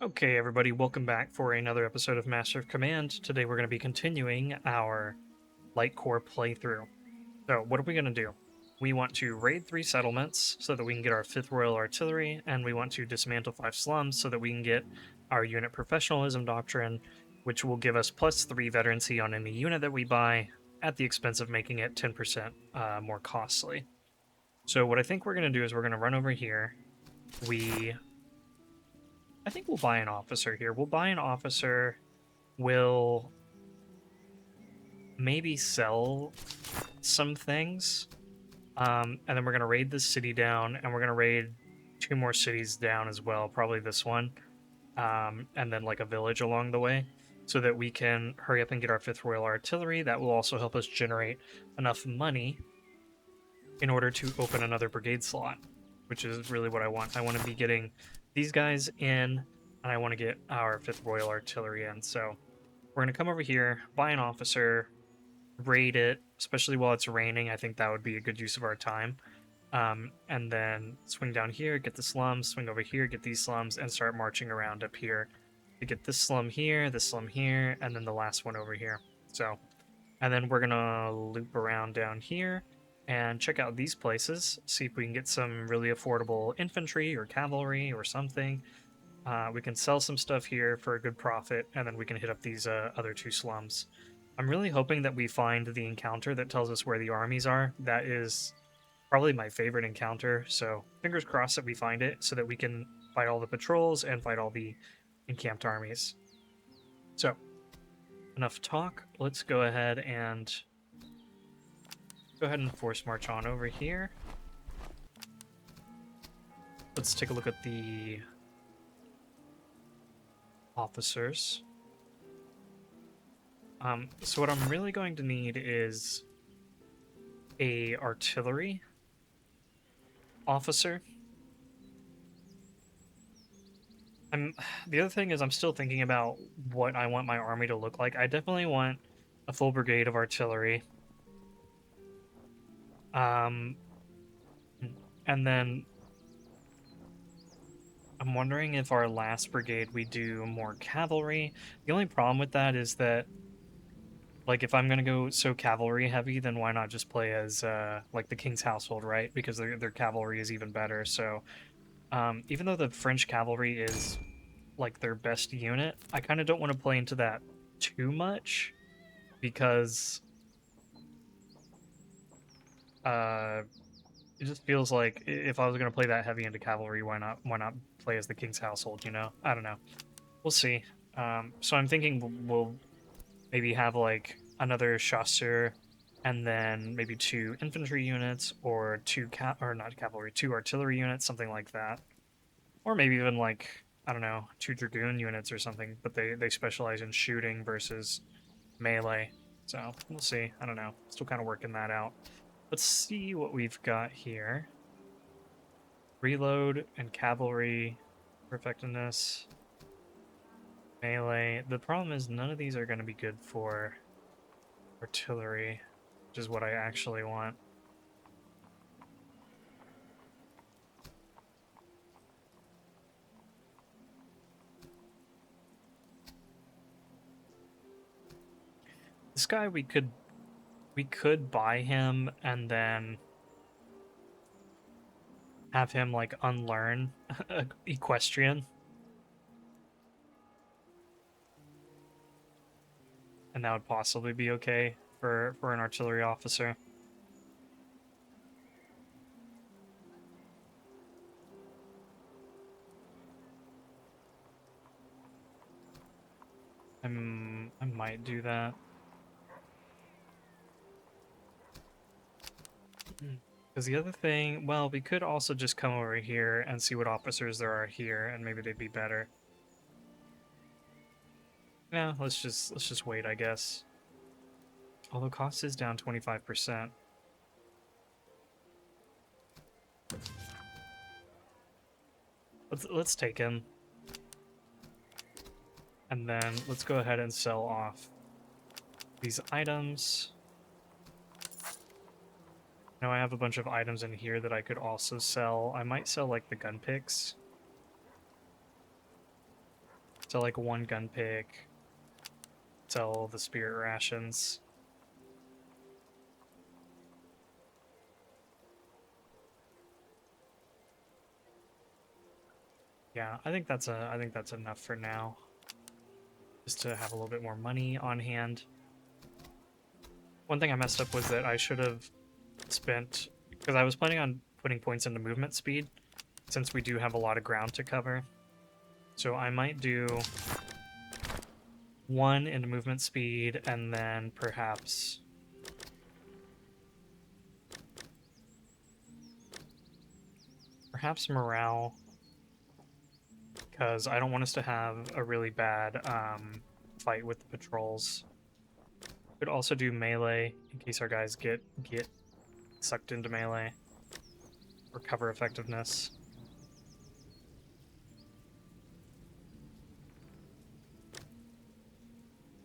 Okay, everybody, welcome back for another episode of Master of Command. Today we're going to be continuing our Light Corps playthrough. So, what are we going to do? We want to raid 3 settlements so that we can get our 5th Royal Artillery, and we want to dismantle 5 slums so that we can get our unit professionalism doctrine, which will give us plus 3 veterancy on any unit that we buy at the expense of making it 10% more costly. So, what I think we're going to do is we're going to run over here. I think we'll buy an officer here. We'll buy an officer. We'll maybe sell some things. And then we're going to raid this city down, and we're going to raid 2 more cities down as well. Probably this one. And then like a village along the way, so that we can hurry up and get our 5th Royal Artillery. That will also help us generate enough money in order to open another brigade slot, which is really what I want. I want to be getting these guys in, and I want to get our 5th Royal Artillery in. So we're going to come over here, buy an officer, raid it, especially while it's raining. I think that would be a good use of our time. And then swing down here, get the slums, swing over here, get these slums, and start marching around up here to get this slum here, and then the last one over here. So, and then we're going to loop around down here and check out these places, see if we can get some really affordable infantry or cavalry or something. We can sell some stuff here for a good profit, and then we can hit up these other 2 slums. I'm really hoping that we find the encounter that tells us where the armies are. That is probably my favorite encounter, so fingers crossed that we find it so that we can fight all the patrols and fight all the encamped armies. So, enough talk. Let's go ahead and force march on over here. Let's take a look at the officers. So what I'm really going to need is a artillery officer. The other thing is I'm still thinking about what I want my army to look like. I definitely want a full brigade of artillery. And then I'm wondering if our last brigade we do more cavalry. The only problem with that is that, like, if I'm gonna go so cavalry heavy, then why not just play as like the King's Household, right? Because their cavalry is even better. So even though the French cavalry is like their best unit, I kind of don't want to play into that too much, because it just feels like if I was gonna play that heavy into cavalry, why not play as the King's Household? I don't know. We'll see. So I'm thinking we'll maybe have like another chasseur, and then maybe 2 infantry units, or 2 2 artillery units, something like that. Or maybe even like, I don't know, 2 dragoon units or something, but they specialize in shooting versus melee. So we'll see. I don't know. Still kind of working that out. Let's see what we've got here. Reload and cavalry, effectiveness, melee. The problem is none of these are going to be good for artillery, which is what I actually want. This guy we could buy him and then have him like unlearn equestrian, and that would possibly be okay for an artillery officer. I might do that. Because the other thing, well, we could also just come over here and see what officers there are here, and maybe they'd be better. Yeah, let's just wait, I guess. Although cost is down 25%. Let's take him. And then let's go ahead and sell off these items. Now I have a bunch of items in here that I could also sell. I might sell like the gun picks. Sell like one gun pick. Sell the spirit rations. Yeah, I think that's enough for now. Just to have a little bit more money on hand. One thing I messed up was that I should have spent, because I was planning on putting points into movement speed, since we do have a lot of ground to cover. So I might do 1 into movement speed, and then perhaps morale, because I don't want us to have a really bad fight with the patrols. Could also do melee in case our guys get sucked into melee, or cover effectiveness.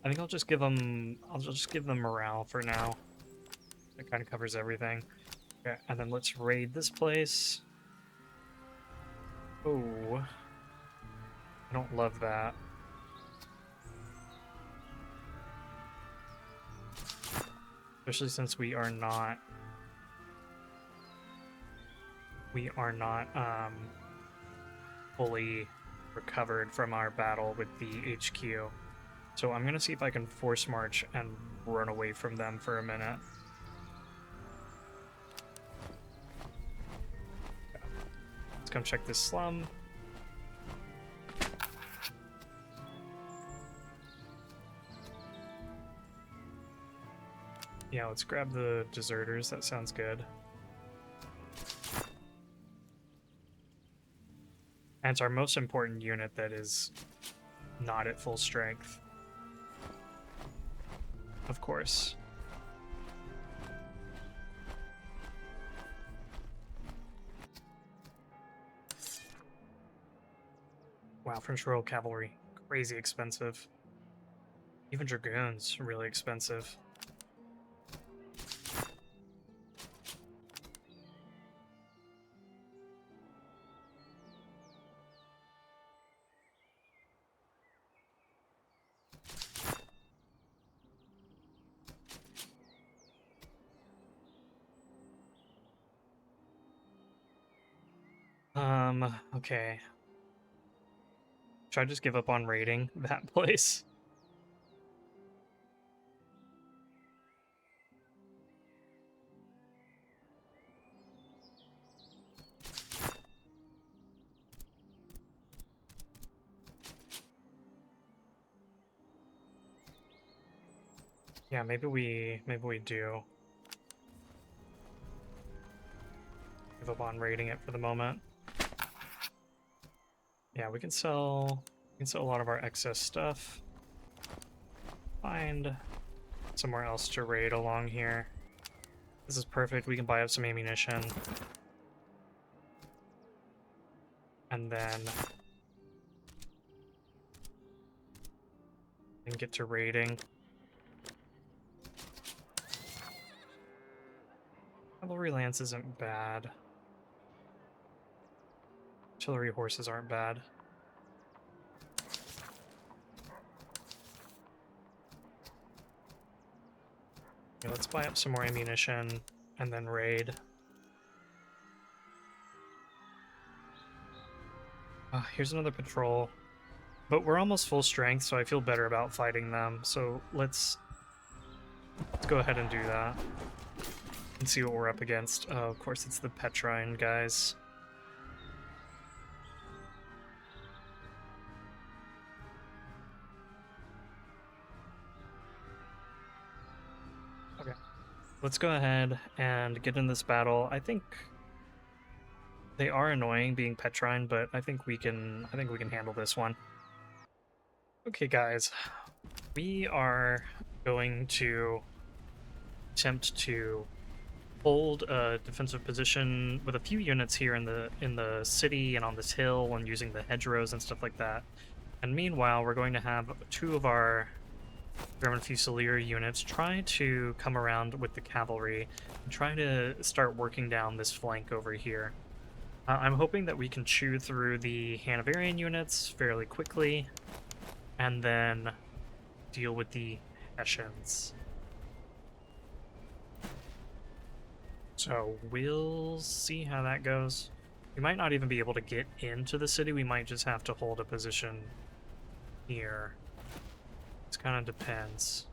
I think I'll just give them morale for now. It kind of covers everything. Okay, and then let's raid this place. Oh, I don't love that. Especially since we are not fully recovered from our battle with the HQ. So I'm gonna see if I can force march and run away from them for a minute. Let's come check this slum. Yeah, let's grab the deserters. That sounds good. And it's our most important unit that is not at full strength. Of course. Wow, French Royal Cavalry. Crazy expensive. Even Dragoons, really expensive. Okay. Should I just give up on raiding that place? Yeah, maybe we do. Give up on raiding it for the moment. Yeah, we can sell a lot of our excess stuff. Find somewhere else to raid along here. This is perfect. We can buy up some ammunition. And then get to raiding. Cavalry lance isn't bad. Artillery horses aren't bad. Okay, let's buy up some more ammunition and then raid. Here's another patrol. But we're almost full strength, so I feel better about fighting them. So let's go ahead and do that. And see what we're up against. Oh, of course, it's the Petrine guys. Okay. Let's go ahead and get in this battle. I think they are annoying being Petrine, but I think we can handle this one. Okay, guys. We are going to attempt to hold a defensive position with a few units here in the city and on this hill, and using the hedgerows and stuff like that. And meanwhile, we're going to have 2 of our German Fusilier units try to come around with the cavalry and try to start working down this flank over here. I'm hoping that we can chew through the Hanoverian units fairly quickly, and then deal with the Hessians. So we'll see how that goes. We might not even be able to get into the city. We might just have to hold a position here. It kind of depends.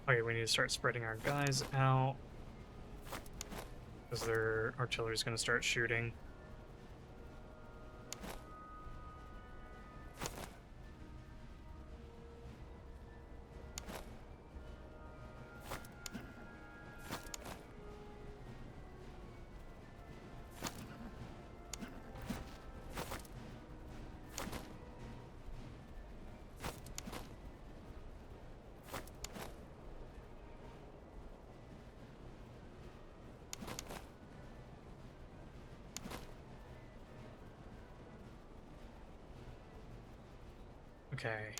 Okay, we need to start spreading our guys out because their artillery's going to start shooting. Okay.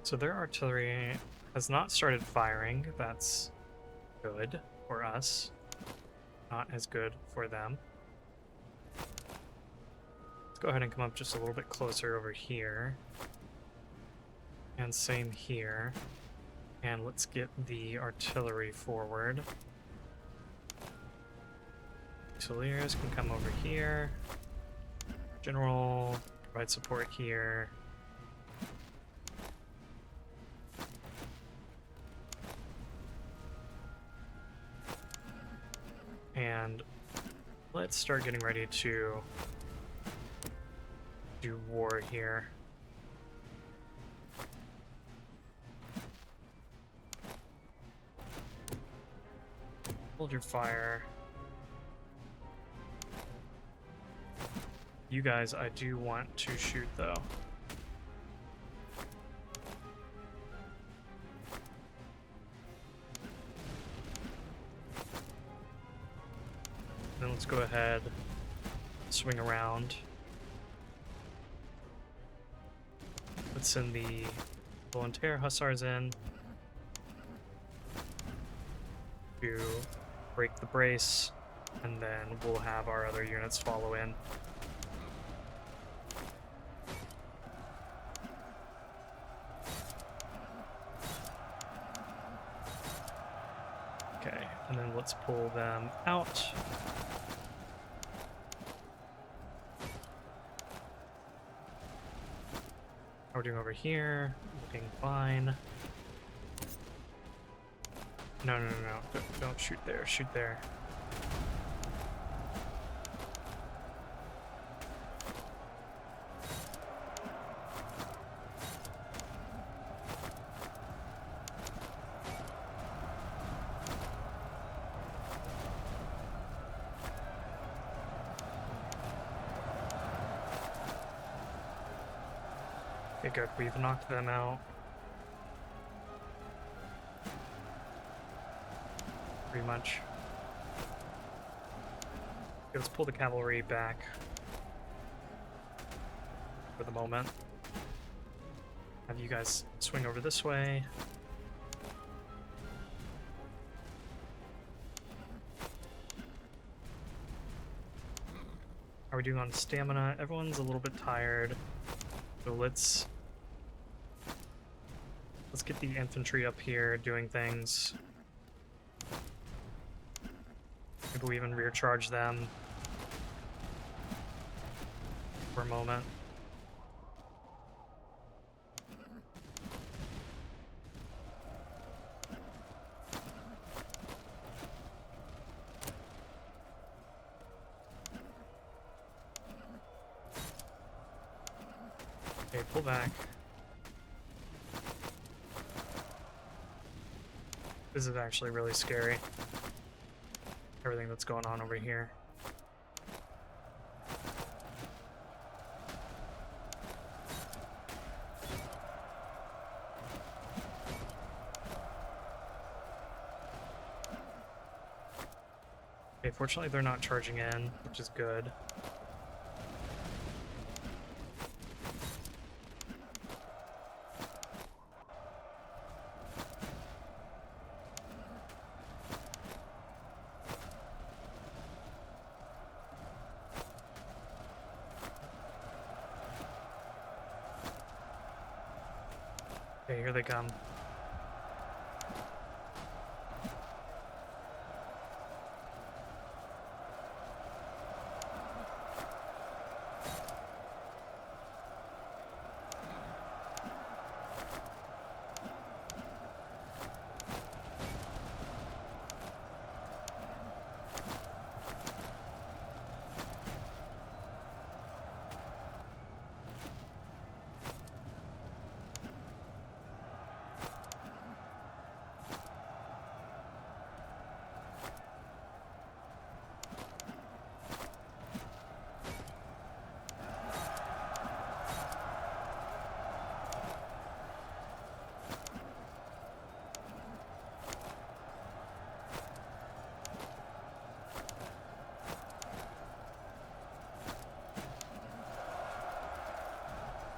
So their artillery has not started firing. That's good for us. Not as good for them. Let's go ahead and come up just a little bit closer over here. And same here. And let's get the artillery forward. Auxiliaries can come over here. General, provide support here. And let's start getting ready to do war here. Hold your fire. You guys, I do want to shoot though. Then let's go ahead, swing around. Let's send the volunteer hussars in to break the brace, and then we'll have our other units follow in. Okay, and then let's pull them out. How we're doing over here, looking fine. No. Don't shoot there, shoot there. Okay, good. We've knocked them out. Pretty much. Okay, let's pull the cavalry back for the moment. Have you guys swing over this way. How are we doing on stamina? Everyone's a little bit tired. So let's get the infantry up here doing things. Maybe we even rear charge them for a moment. Okay, pull back. This is actually really scary. Everything that's going on over here. Okay, fortunately they're not charging in, which is good. Okay, here they come.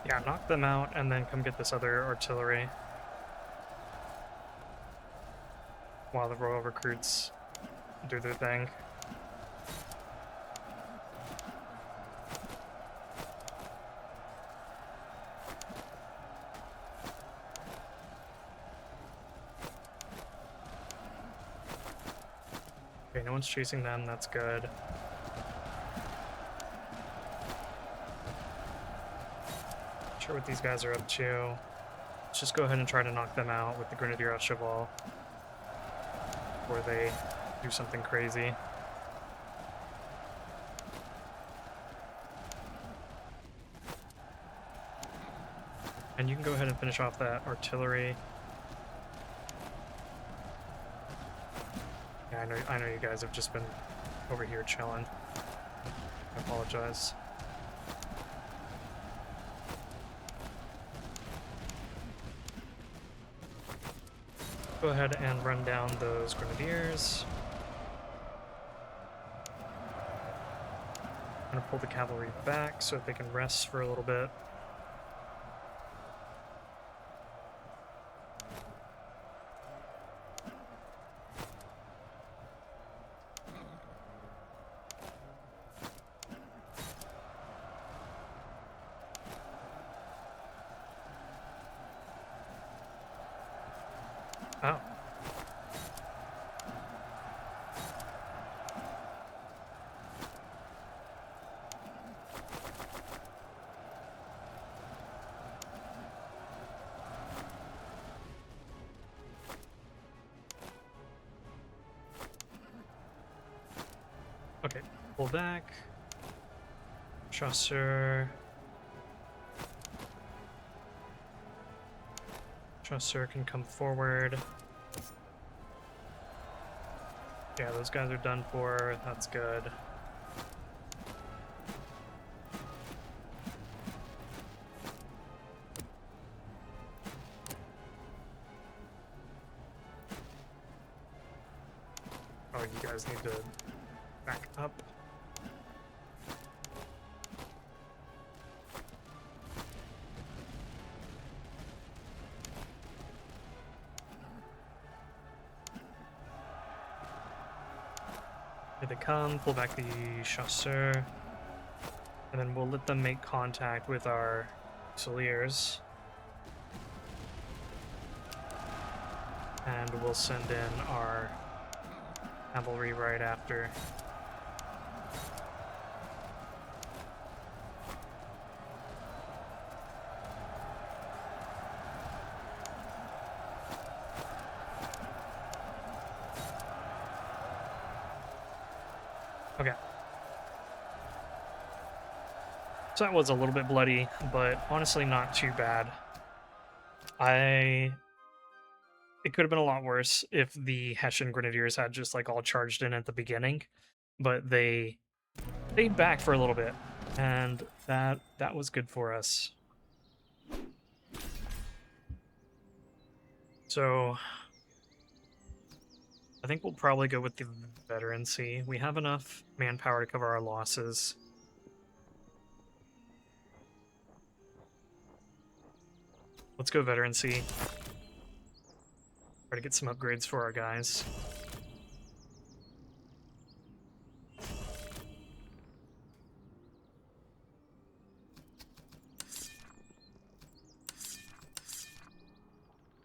Yeah, knock them out and then come get this other artillery. While the royal recruits do their thing. Okay, no one's chasing them, that's good. Not sure what these guys are up to. Let's just go ahead and try to knock them out with the Grenadier à Cheval before they do something crazy. And you can go ahead and finish off that artillery. Yeah, I know you guys have just been over here chilling. I apologize. Go ahead and run down those grenadiers. I'm gonna pull the cavalry back so that they can rest for a little bit. Oh. Okay, pull back. Chasseur. Chasseur can come forward. Yeah, those guys are done for. That's good. Oh, you guys need to back up. Here they come, pull back the chasseur, and then we'll let them make contact with our fusiliers. And we'll send in our cavalry right after. Okay. So that was a little bit bloody, but honestly not too bad. it could have been a lot worse if the Hessian Grenadiers had just like all charged in at the beginning, but they stayed back for a little bit, and that was good for us. So I think we'll probably go with the veterancy. We have enough manpower to cover our losses. Let's go veterancy. Try to get some upgrades for our guys.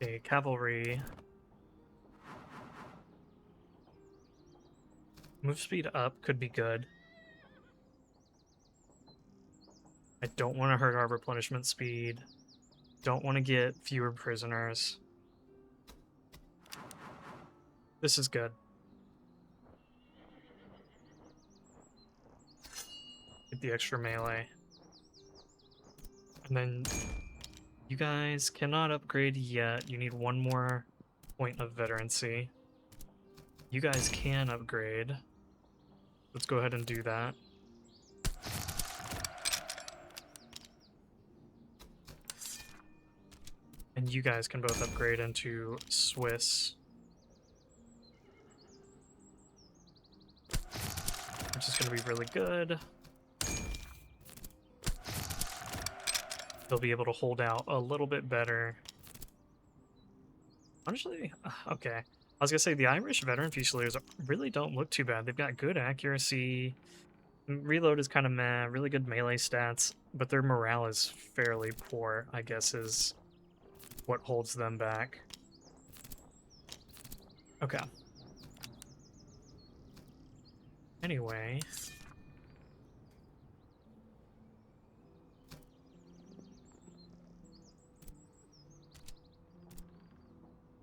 Okay, cavalry. Move speed up could be good. I don't want to hurt our replenishment speed. Don't want to get fewer prisoners. This is good. Get the extra melee. And then you guys cannot upgrade yet. You need one more point of veterancy. You guys can upgrade. Let's go ahead and do that. And you guys can both upgrade into Swiss. Which is going to be really good. They'll be able to hold out a little bit better. Honestly, okay. I was going to say, the Irish veteran Fusiliers really don't look too bad. They've got good accuracy. Reload is kind of meh. Really good melee stats. But their morale is fairly poor, I guess, is what holds them back. Okay. Anyway.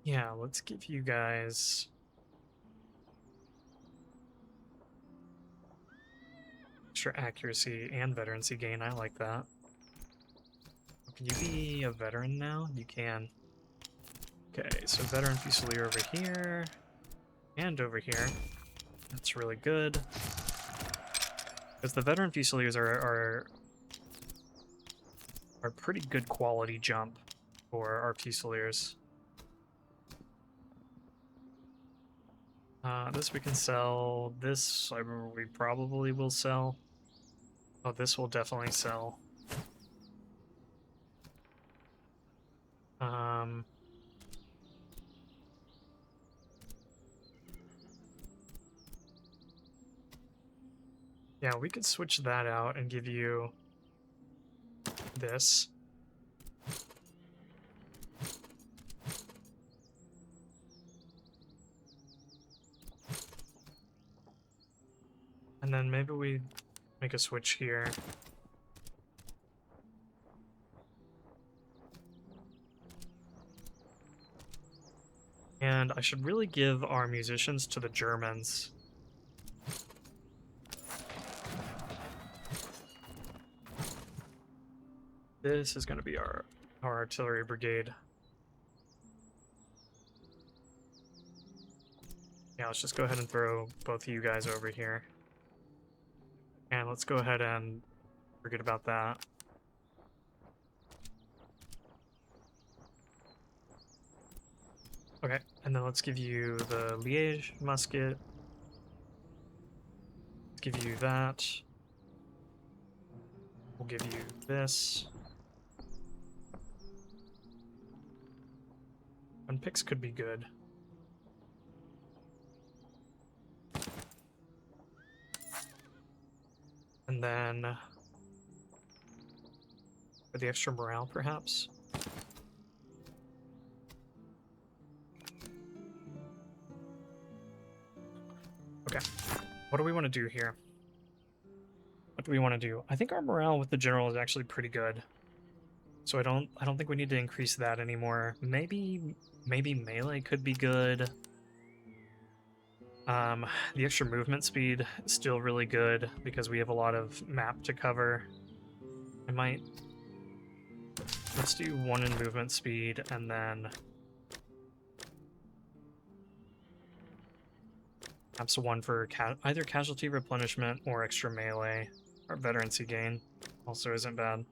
Yeah, let's give you guys... extra accuracy and veterancy gain. I like that. Can you be a veteran now? You can. Okay, so veteran Fusilier over here. And over here. That's really good. Because the veteran Fusiliers are pretty good quality jump for our Fusiliers. This we can sell. This we probably will sell. Oh, this will definitely sell. Yeah, we could switch that out and give you this. And then maybe we make a switch here. And I should really give our musicians to the Germans. This is going to be our artillery brigade. Yeah, let's just go ahead and throw both of you guys over here. And let's go ahead and forget about that. Okay, and then let's give you the Liège musket. Let's give you that. We'll give you this. And picks could be good. And then for the extra morale, perhaps. Okay, what do we want to do here? What do we want to do? I think our morale with the general is actually pretty good. So I don't think we need to increase that anymore. Maybe melee could be good. The extra movement speed is still really good because we have a lot of map to cover. Let's do 1 in movement speed and then Perhaps one for either casualty replenishment or extra melee, or veterancy gain. Also isn't bad.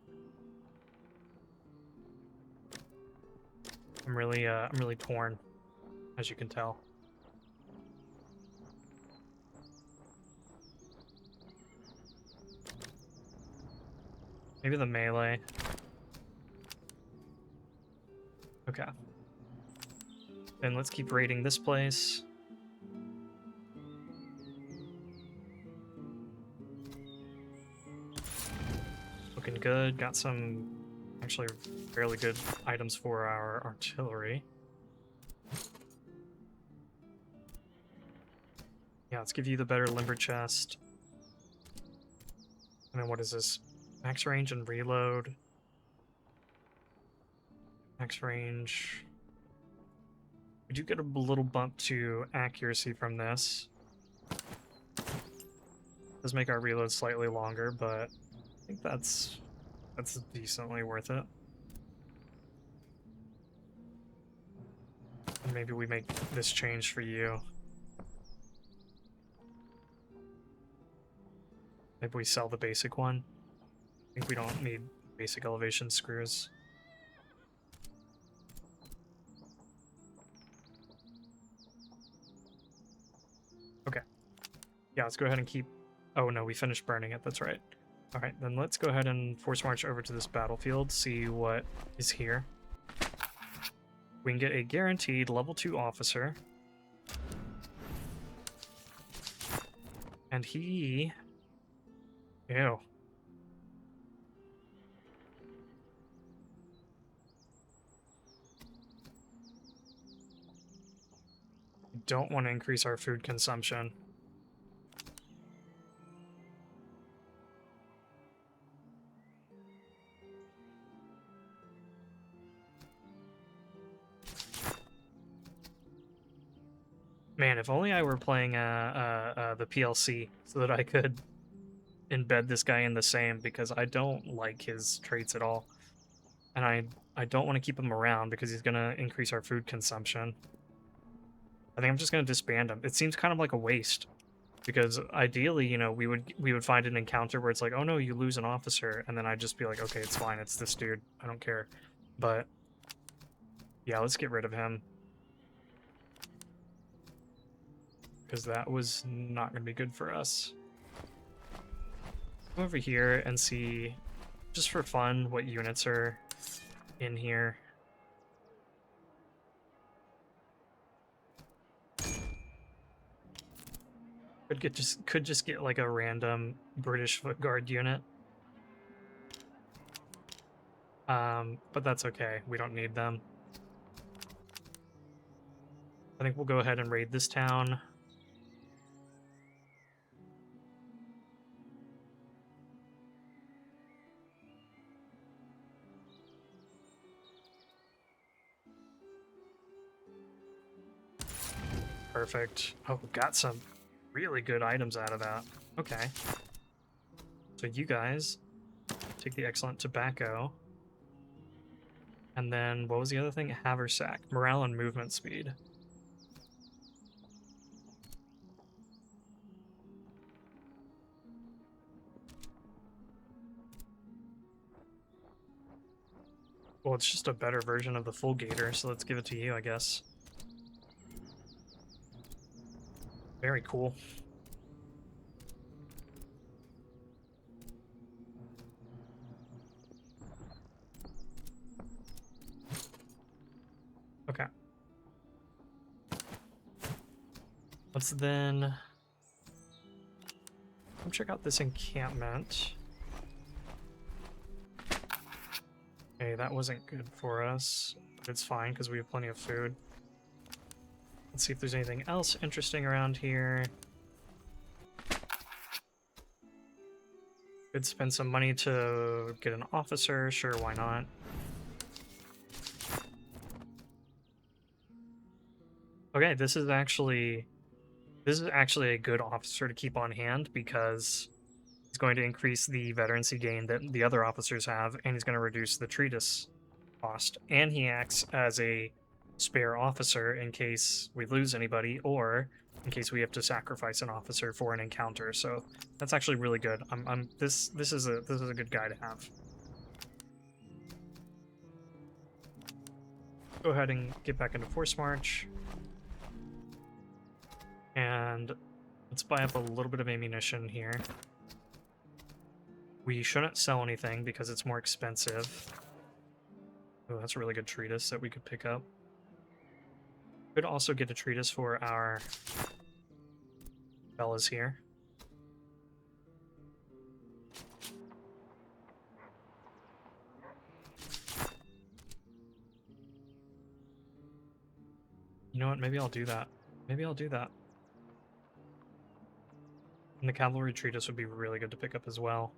I'm really torn, as you can tell. Maybe the melee. Okay. Then let's keep raiding this place. Looking good. Got some actually fairly good items for our artillery. Yeah, let's give you the better limber chest. And then what is this? Max range and reload. Max range. We do get a little bump to accuracy from this. Does make our reload slightly longer, but I think that's decently worth it. And maybe we make this change for you. Maybe we sell the basic one. I think we don't need basic elevation screws. Okay. Yeah, let's go ahead and keep... Oh no, we finished burning it, that's right. Alright, then let's go ahead and force march over to this battlefield, see what is here. We can get a guaranteed level 2 officer. And he... Ew. Don't want to increase our food consumption. Man, if only I were playing the PLC so that I could embed this guy in the same, because I don't like his traits at all. And I don't want to keep him around because he's going to increase our food consumption. I think I'm just going to disband him. It seems kind of like a waste, because ideally, you know, we would find an encounter where it's like, oh no, you lose an officer, and then I'd just be like, okay, it's fine, it's this dude, I don't care. But yeah, let's get rid of him, because that was not going to be good for us. Go over here and see, just for fun, what units are in here. Could just get like a random British foot guard unit. But that's okay. We don't need them. I think we'll go ahead and raid this town. Perfect. Oh, got some really good items out of that. Okay. So you guys take the excellent tobacco. And then, what was the other thing? Haversack. Morale and movement speed. Well, it's just a better version of the full gator, so let's give it to you, I guess. Very cool. Okay. Let's then come check out this encampment. Okay, that wasn't good for us, but it's fine because we have plenty of food. Let's see if there's anything else interesting around here. Could spend some money to get an officer, sure, why not? Okay, this is actually a good officer to keep on hand, because he's going to increase the veterancy gain that the other officers have, and he's going to reduce the treatise cost, and he acts as a spare officer in case we lose anybody, or in case we have to sacrifice an officer for an encounter. So that's actually really good. This is a good guy to have. Go ahead and get back into force march. And let's buy up a little bit of ammunition here. We shouldn't sell anything because it's more expensive. Oh, that's a really good treatise that we could pick up. Could also get a treatise for our fellas here. You know what? Maybe I'll do that. Maybe I'll do that. And the cavalry treatise would be really good to pick up as well.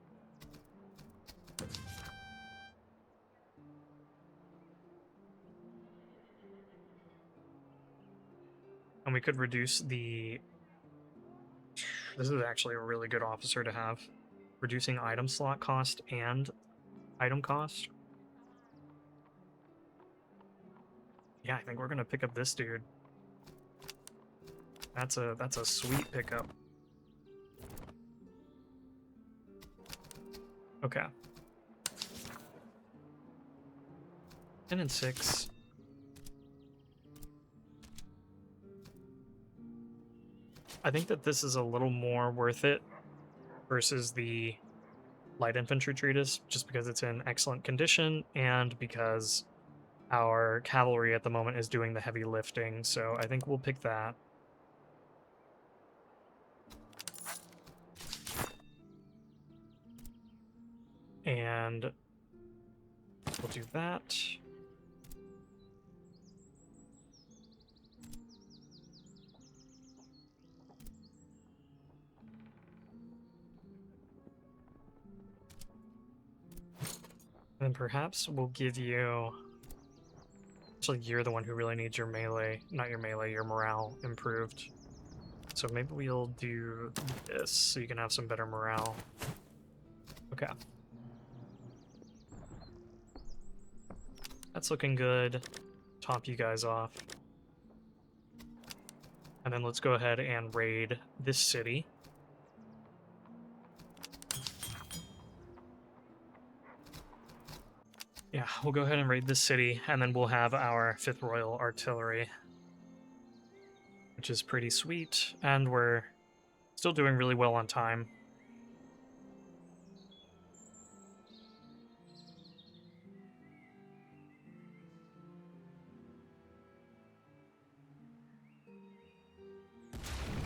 And we could reduce the... This is actually a really good officer to have. Reducing item slot cost and item cost. Yeah, I think we're gonna pick up this dude. That's a sweet pickup. Okay. 10 and 6. I think that this is a little more worth it versus the light infantry treatise, just because it's in excellent condition and because our cavalry at the moment is doing the heavy lifting. So I think we'll pick that. And we'll do that. And then perhaps we'll give you... Actually, you're the one who really needs your melee, not your melee, your morale improved. So maybe we'll do this so you can have some better morale. Okay. That's looking good. Top you guys off. And then let's go ahead and raid this city. Yeah, we'll go ahead and raid this city, and then we'll have our 5th Royal Artillery, which is pretty sweet, and we're still doing really well on time.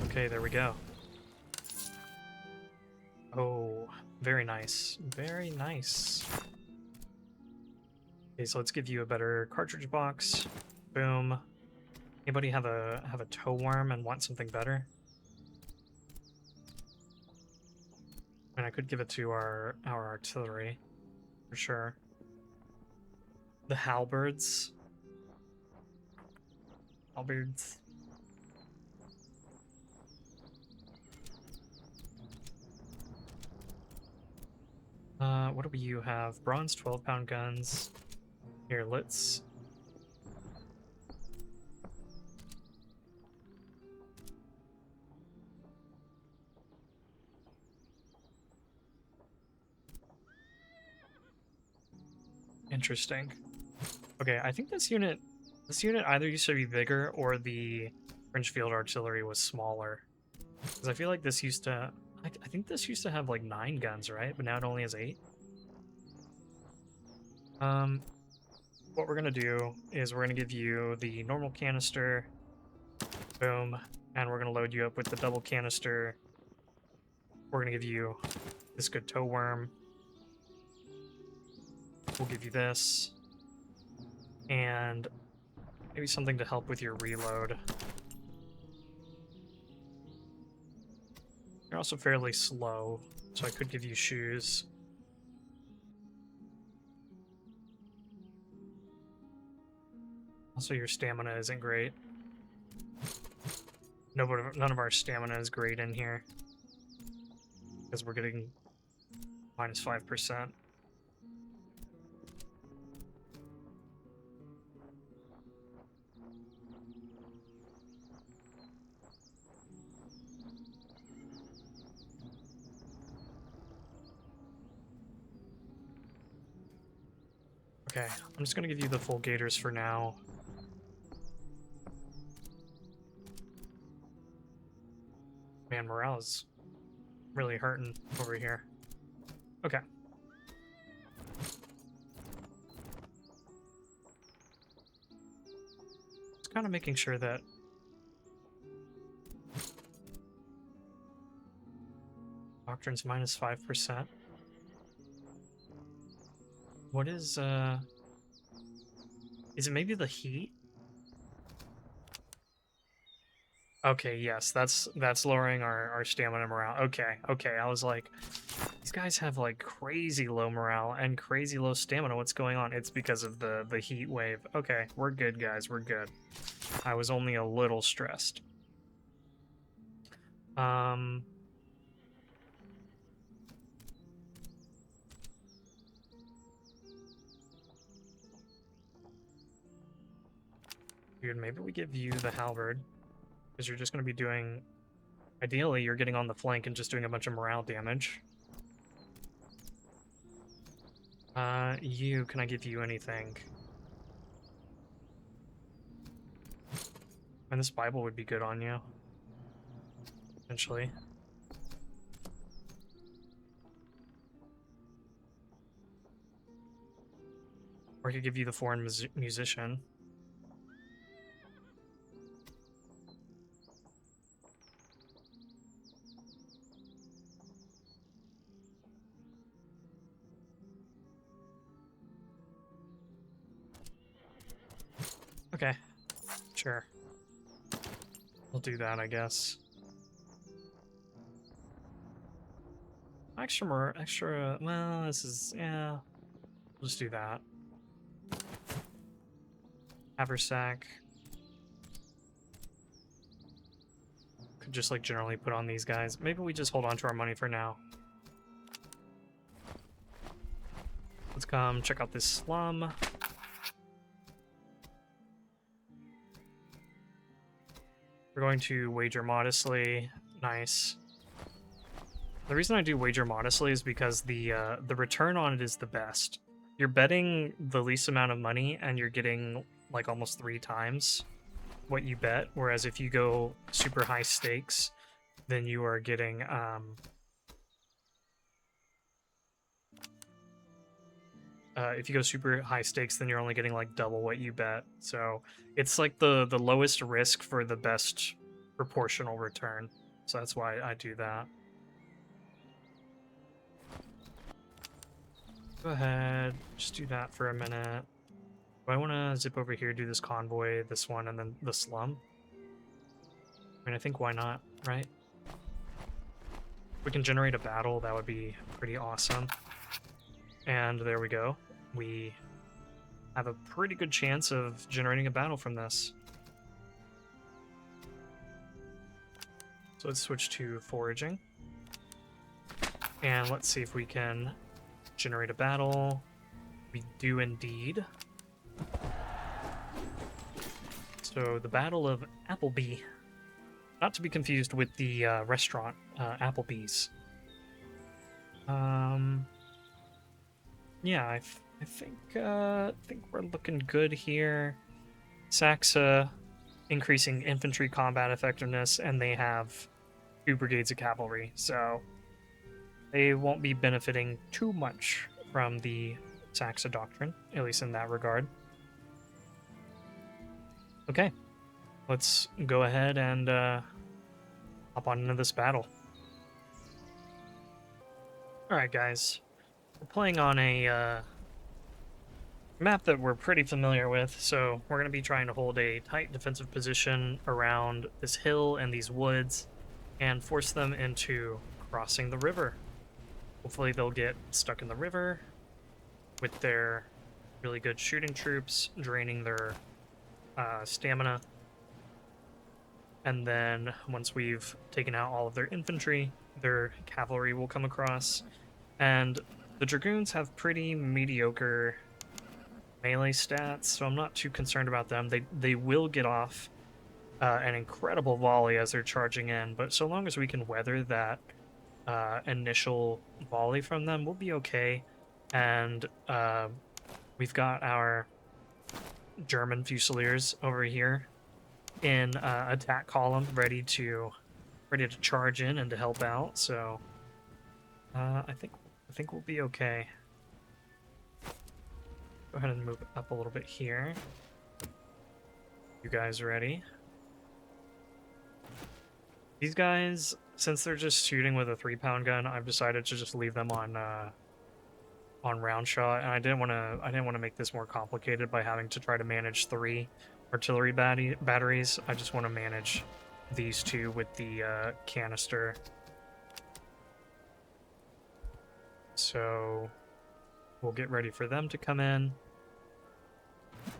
Okay, there we go. Oh, very nice. Very nice. Okay, so let's give you a better cartridge box. Boom. Anybody have a toe worm and want something better? And I could give it to our artillery for sure. The halberds. Halberds. What do you have? Bronze 12-pound guns. Here, let's... Interesting. Okay, I think this unit either used to be bigger or the French field artillery was smaller. Because I feel like this used to... I think this used to have like 9 guns, right? But now it only has 8. What we're gonna do is we're gonna give you the normal canister, boom, and we're gonna load you up with the double canister. We're gonna give you this good toe worm. We'll give you this, and maybe something to help with your reload. You're also fairly slow, so I could give you shoes. Also, your stamina isn't great. None of our stamina is great in here. Because we're getting minus 5%. Okay, I'm just gonna give you the full gators for now. Man, morale is really hurting over here. Okay. Just kind of making sure that Doctrine's minus 5%. What is it maybe the heat? Okay, yes, that's lowering our stamina and morale. Okay, okay. I was like, these guys have like crazy low morale and crazy low stamina. What's going on? It's because of the heat wave. Okay, we're good, guys. We're good. I was only a little stressed. Dude, maybe we give you the halberd, because you're just going to be doing... Ideally, you're getting on the flank and just doing a bunch of morale damage. Can I give you anything? And this Bible would be good on you. Potentially. Or I could give you the foreign musician. Okay, sure. We'll do that, I guess. Extra, well, this is, yeah. We'll just do that. Haversack. Could just, like, generally put on these guys. Maybe we just hold on to our money for now. Let's come check out this slum. We're going to wager modestly. Nice. The reason I do wager modestly is because the return on it is the best. You're betting the least amount of money and you're getting like almost 3 times what you bet, whereas if you go super high stakes, then you are getting if you go super high stakes, then you're only getting like double what you bet. So it's like the lowest risk for the best proportional return. So that's why I do that. Go ahead, just do that for a minute. Do I want to zip over here, do this convoy, this one, and then the slum? I mean, I think why not, right? If we can generate a battle, that would be pretty awesome. And there we go. We have a pretty good chance of generating a battle from this. So let's switch to foraging. And let's see if we can generate a battle. We do indeed. So the Battle of Appleby. Not to be confused with the restaurant, Applebee's. Yeah, I think we're looking good here. Saxa increasing infantry combat effectiveness, and they have 2 brigades of cavalry, so they won't be benefiting too much from the Saxa doctrine, at least in that regard. Okay, let's go ahead and hop on into this battle. Alright guys, we're playing on a map that we're pretty familiar with, so we're going to be trying to hold a tight defensive position around this hill and these woods and force them into crossing the river. Hopefully they'll get stuck in the river with their really good shooting troops, draining their stamina. And then once we've taken out all of their infantry, their cavalry will come across. And the dragoons have pretty mediocre melee stats, so I'm not too concerned about them. They will get off an incredible volley as they're charging in, but so long as we can weather that initial volley from them, we'll be okay. And we've got our German Fusiliers over here in attack column, ready to charge in and to help out. So I think we'll be okay. Go ahead and move up a little bit here. You guys ready? These guys, since they're just shooting with a 3-pound gun, I've decided to just leave them on round shot, and I didn't want to make this more complicated by having to try to manage 3 artillery batteries. I just want to manage these 2 with the canister. So we'll get ready for them to come in. I'm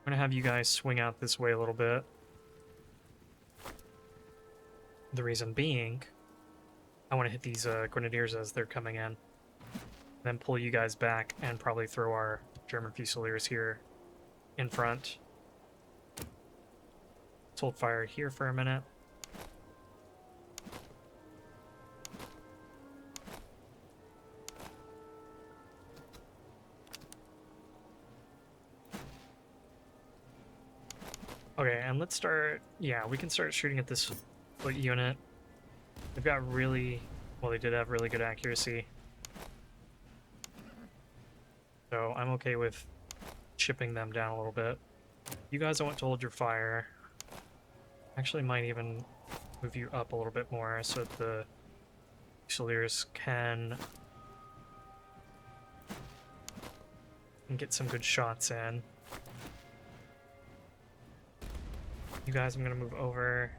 gonna have you guys swing out this way a little bit. The reason being, I want to hit these grenadiers as they're coming in. Then pull you guys back and probably throw our German Fusiliers here in front. Let's hold fire here for a minute. Okay, and let's start... Yeah, we can start shooting at this foot unit. They've got really... Well, they did have really good accuracy. So I'm okay with chipping them down a little bit. You guys, I want to hold your fire. Actually, might even move you up a little bit more so that the Fusiliers can get some good shots in. You guys, I'm going to move over.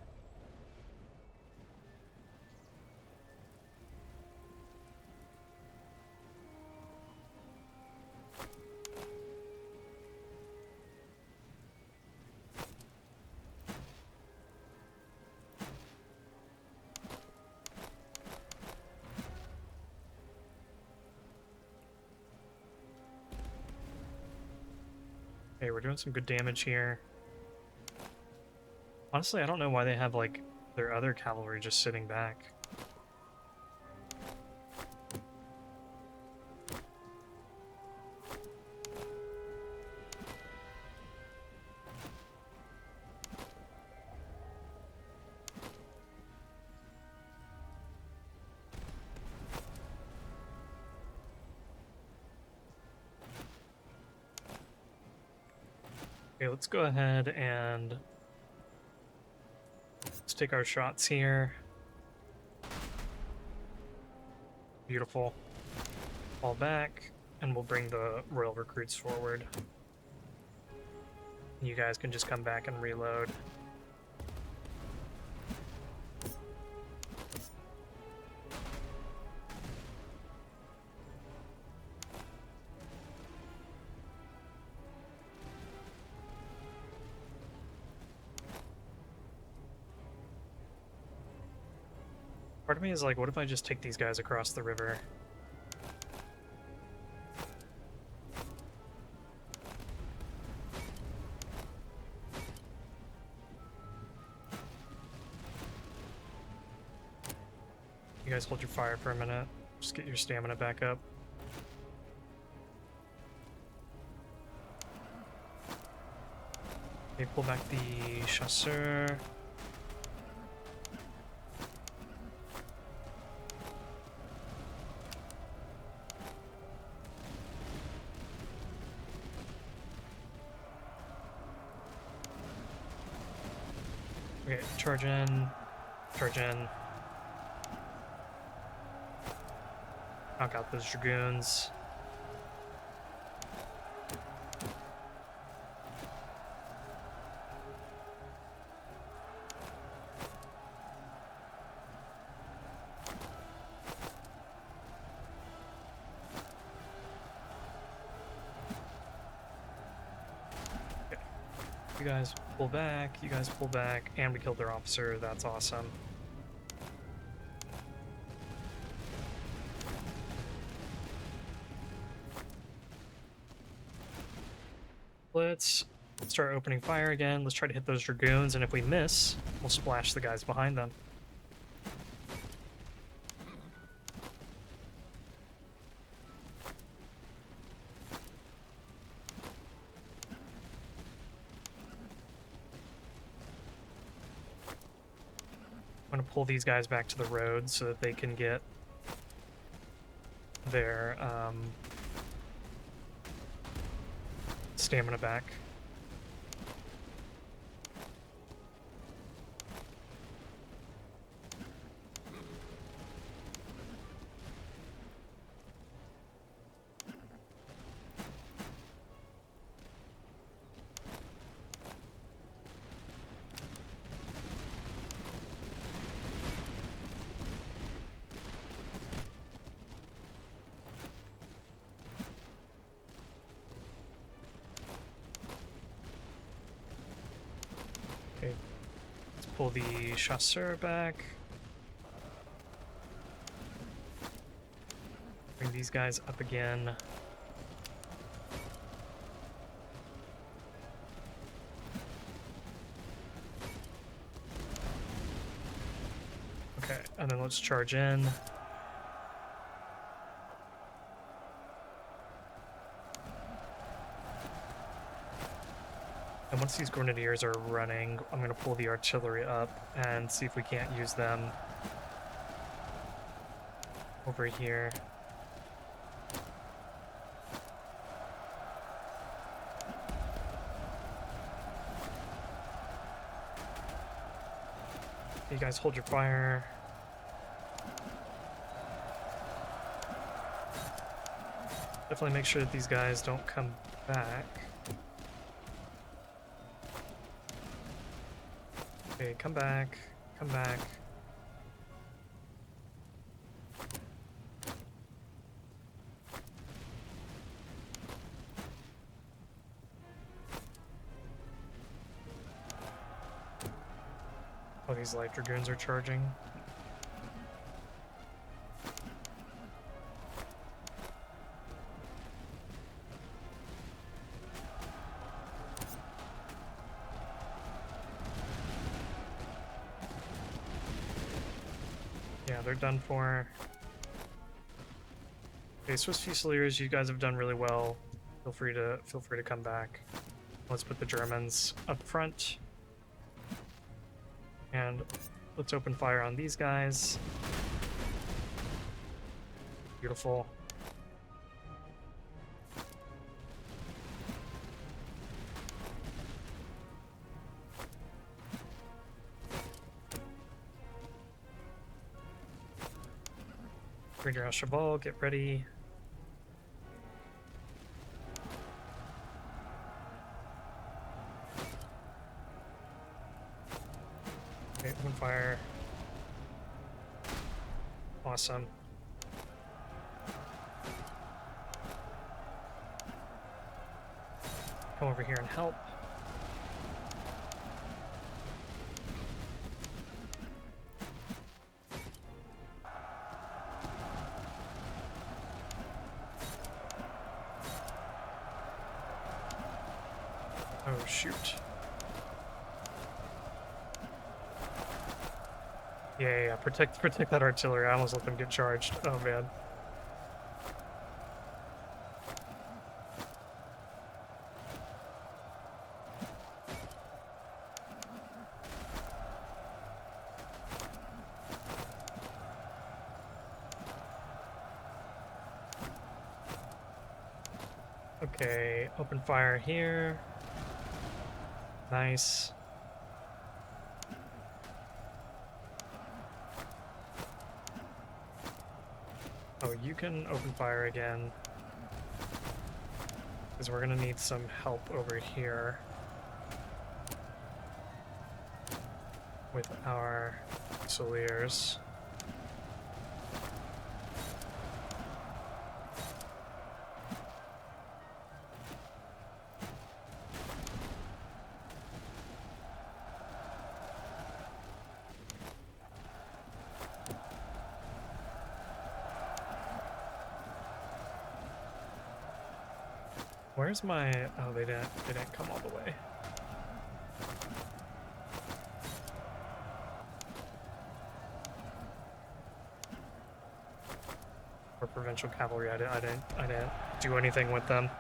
Okay, we're doing some good damage here. Honestly, I don't know why they have, like, their other cavalry just sitting back. Okay, let's go ahead and let's take our shots here. Beautiful. Fall back, and we'll bring the royal recruits forward. You guys can just come back and reload. Part of me is like, what if I just take these guys across the river? You guys hold your fire for a minute. Just get your stamina back up. Okay, pull back the chasseur. Okay, charge in, charge in. Knock out those dragoons. Okay. You guys pull back, you guys pull back, and we killed their officer. That's awesome. Let's start opening fire again. Let's try to hit those dragoons, and if we miss, we'll splash the guys behind them. I'm gonna pull these guys back to the road so that they can get their stamina back. Okay, let's pull the chasseur back. Bring these guys up again. Okay, and then let's charge in. And once these grenadiers are running, I'm going to pull the artillery up and see if we can't use them over here. You guys hold your fire. Definitely make sure that these guys don't come back. Okay, come back. Come back. Oh, these light dragoons are charging. Yeah, they're done for. Okay, Swiss Fusiliers, you guys have done really well. Feel free to come back. Let's put the Germans up front. And let's open fire on these guys. Beautiful. Ranger Cheval, get ready. Okay, open fire. Awesome. Come over here and help. Oh, shoot. Yeah, protect that artillery. I almost let them get charged. Oh, man. Okay, open fire here. Nice. Oh, you can open fire again. Because we're gonna need some help over here. With our Fusiliers. Where's my... Oh, they didn't come all the way. Or provincial cavalry, I didn't do anything with them.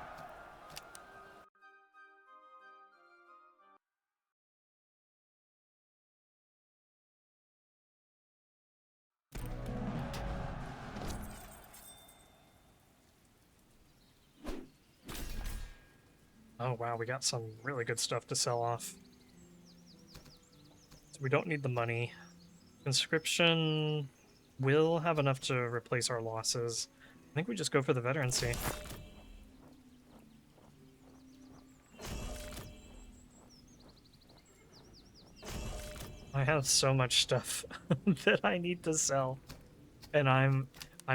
Oh wow, we got some really good stuff to sell off. So we don't need the money. Conscription will have enough to replace our losses. I think we just go for the veterancy. I have so much stuff that I need to sell, and I'm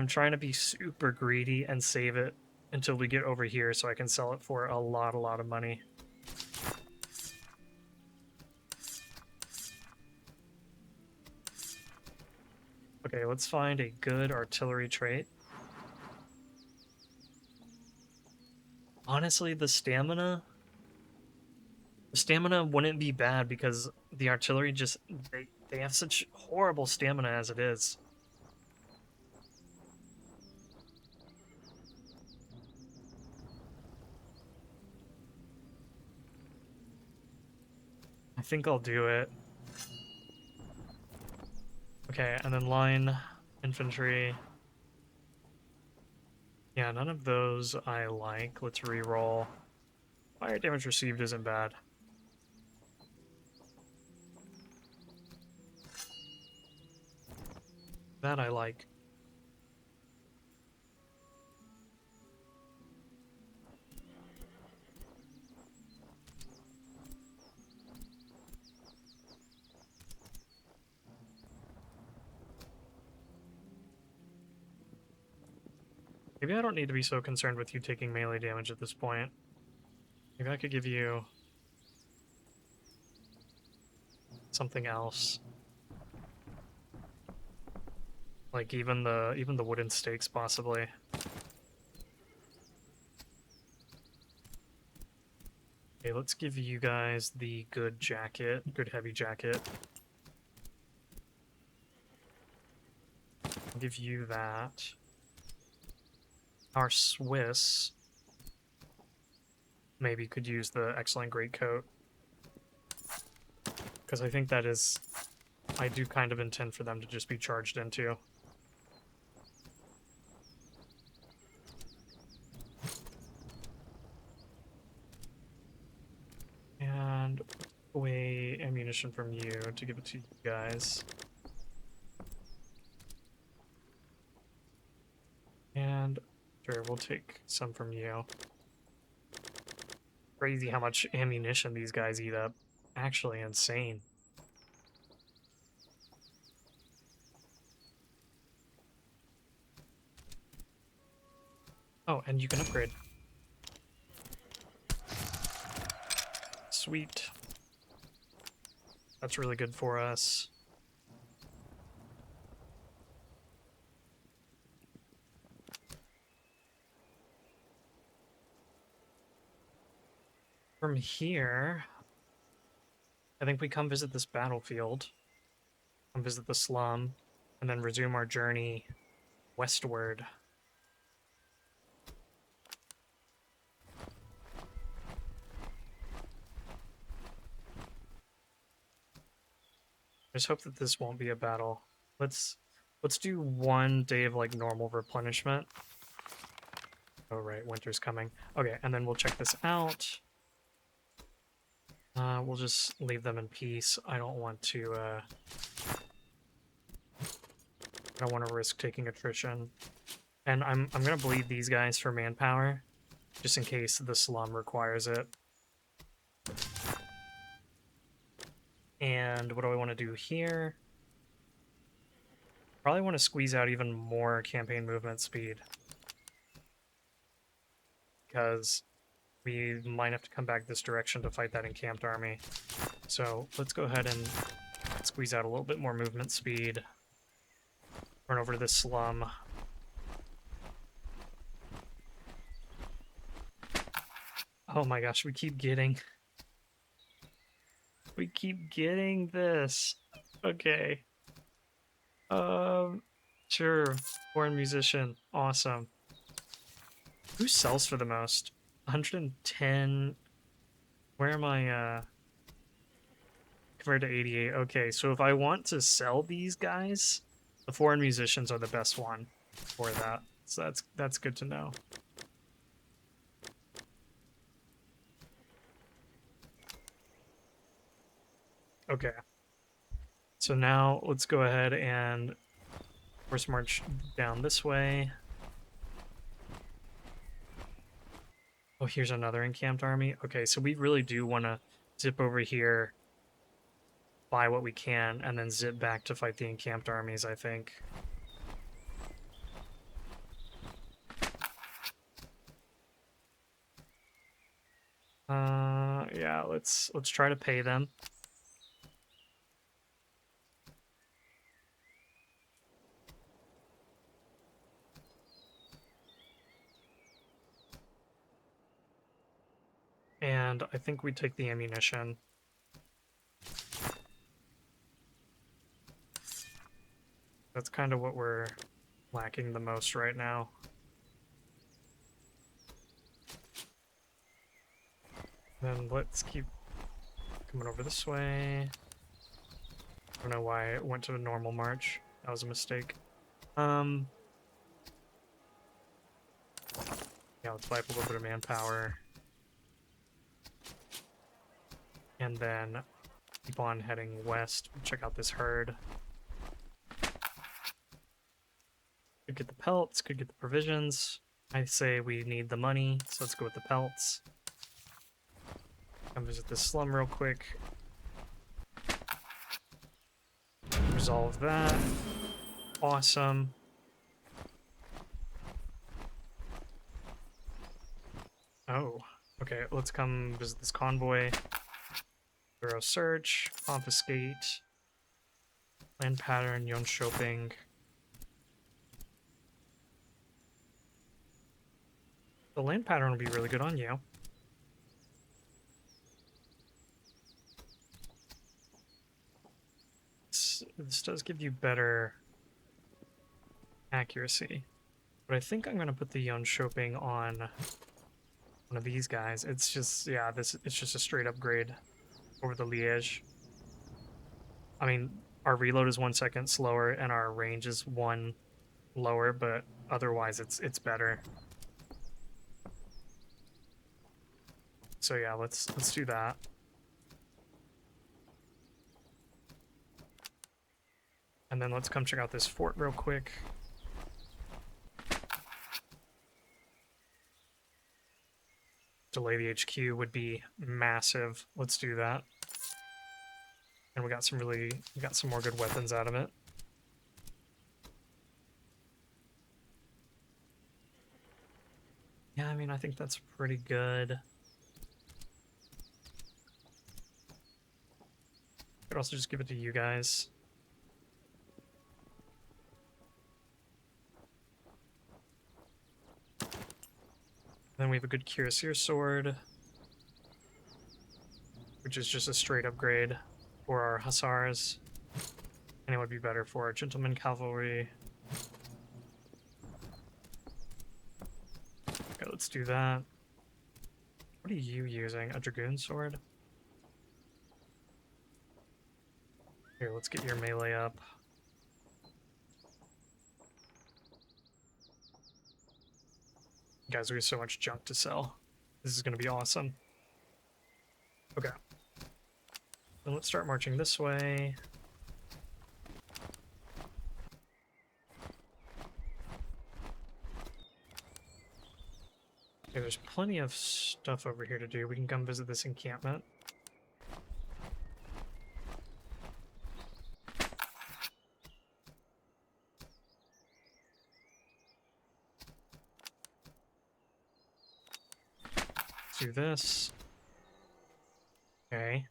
trying to be super greedy and save it until we get over here so I can sell it for a lot of money. Okay, let's find a good artillery trait. Honestly, the stamina wouldn't be bad because the artillery just they have such horrible stamina as it is. I think I'll do it. Okay, and then line infantry. Yeah, none of those I like. Let's re-roll. Fire damage received isn't bad. That I like. Maybe I don't need to be so concerned with you taking melee damage at this point. Maybe I could give you something else. Like even the wooden stakes possibly. Okay, let's give you guys the good jacket, good heavy jacket. I'll give you that. Our Swiss maybe could use the excellent greatcoat. Because I think that is... I do kind of intend for them to just be charged into. And away ammunition from you to give it to you guys. And sure, we'll take some from you. Crazy how much ammunition these guys eat up. Actually insane. Oh, and you can upgrade. Sweet. That's really good for us. From here, I think we come visit this battlefield, come visit the slum, and then resume our journey westward. I just hope that this won't be a battle. Let's do one day of like normal replenishment. Oh right, winter's coming. Okay, and then we'll check this out. We'll just leave them in peace. I don't want to I don't want to risk taking attrition. And I'm gonna bleed these guys for manpower, just in case the slum requires it. And what do I want to do here? Probably want to squeeze out even more campaign movement speed. Because we might have to come back this direction to fight that encamped army. So let's go ahead and squeeze out a little bit more movement speed. Run over to this slum. Oh my gosh, we keep getting... We keep getting this. Okay. Sure. Foreign musician. Awesome. Who sells for the most? 110. Where am I, compared to 88? Okay, so if I want to sell these guys, the foreign musicians are the best one for that. So that's good to know. Okay. So now let's go ahead and force march down this way. Oh, here's another encamped army. Okay, so we really do want to zip over here, buy what we can, and then zip back to fight the encamped armies, I think. Yeah, let's try to pay them. And I think we take the ammunition. That's kind of what we're lacking the most right now. Then let's keep coming over this way. I don't know why it went to a normal march. That was a mistake. Yeah, let's buy up a little bit of manpower. And then keep on heading west. Check out this herd. Could get the pelts, could get the provisions. I say we need the money, so let's go with the pelts. Come visit this slum real quick. Resolve that. Awesome. Oh, okay, let's come visit this convoy. Thorough search, confiscate, land pattern, yon shopping. The land pattern will be really good on you. This does give you better accuracy. But I think I'm going to put the yon shopping on one of these guys. It's just, yeah, it's just a straight upgrade over the Liège. I mean, our reload is 1 second slower and our range is 1 lower, but otherwise it's better. So yeah, let's do that. And then let's come check out this fort real quick. Delay the HQ would be massive. Let's do that. And we got some more good weapons out of it. Yeah, I mean, I think that's pretty good. Could also just give it to you guys. Then we have a good cuirassier sword, which is just a straight upgrade for our hussars. And it would be better for our gentleman cavalry. Okay, let's do that. What are you using? A dragoon sword? Here, let's get your melee up. Guys, we have so much junk to sell. This is going to be awesome. Okay. Then let's start marching this way. Okay, there's plenty of stuff over here to do. We can come visit this encampment. Let's do this. Okay.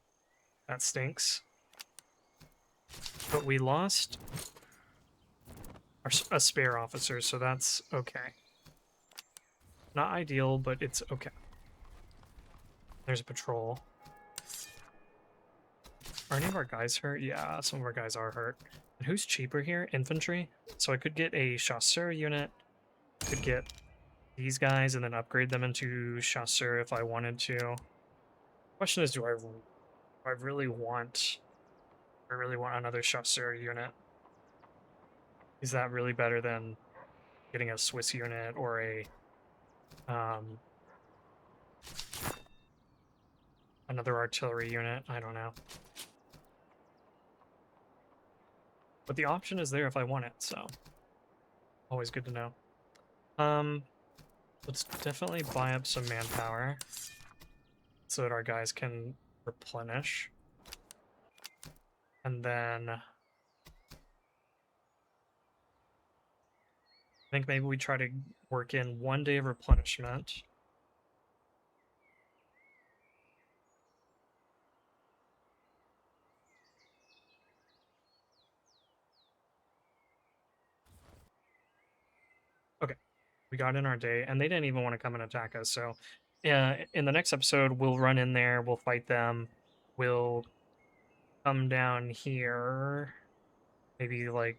That stinks. But we lost a spare officer, so that's okay. Not ideal, but it's okay. There's a patrol. Are any of our guys hurt? Yeah, some of our guys are hurt. And who's cheaper here? Infantry? So I could get a chasseur unit. Could get these guys and then upgrade them into chasseur if I wanted to. Question is, do I really want another chasseur unit? Is that really better than getting a Swiss unit or a another artillery unit? I don't know. But the option is there if I want it, so always good to know. Let's definitely buy up some manpower so that our guys can replenish. And then I think maybe we try to work in 1 day of replenishment. Okay, we got in our day, and they didn't even want to come and attack us. So, in the next episode, we'll run in there, we'll fight them, we'll come down here, maybe like,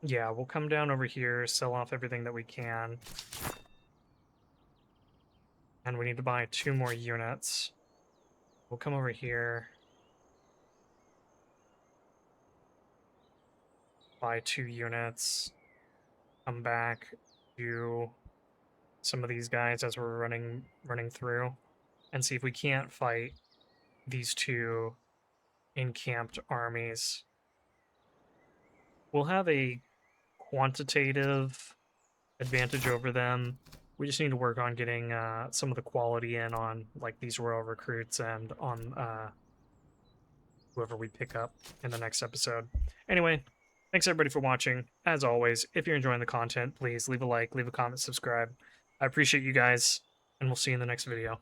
yeah, we'll come down over here, sell off everything that we can, and we need to buy 2 more units. We'll come over here, buy 2 units, come back, do some of these guys as we're running through, and see if we can't fight these 2 encamped armies. We'll have a quantitative advantage over them. We just need to work on getting some of the quality in on like these royal recruits and on whoever we pick up in the next episode. Anyway, thanks everybody for watching. As always, if you're enjoying the content, please leave a like, leave a comment, subscribe. I appreciate you guys, and we'll see you in the next video.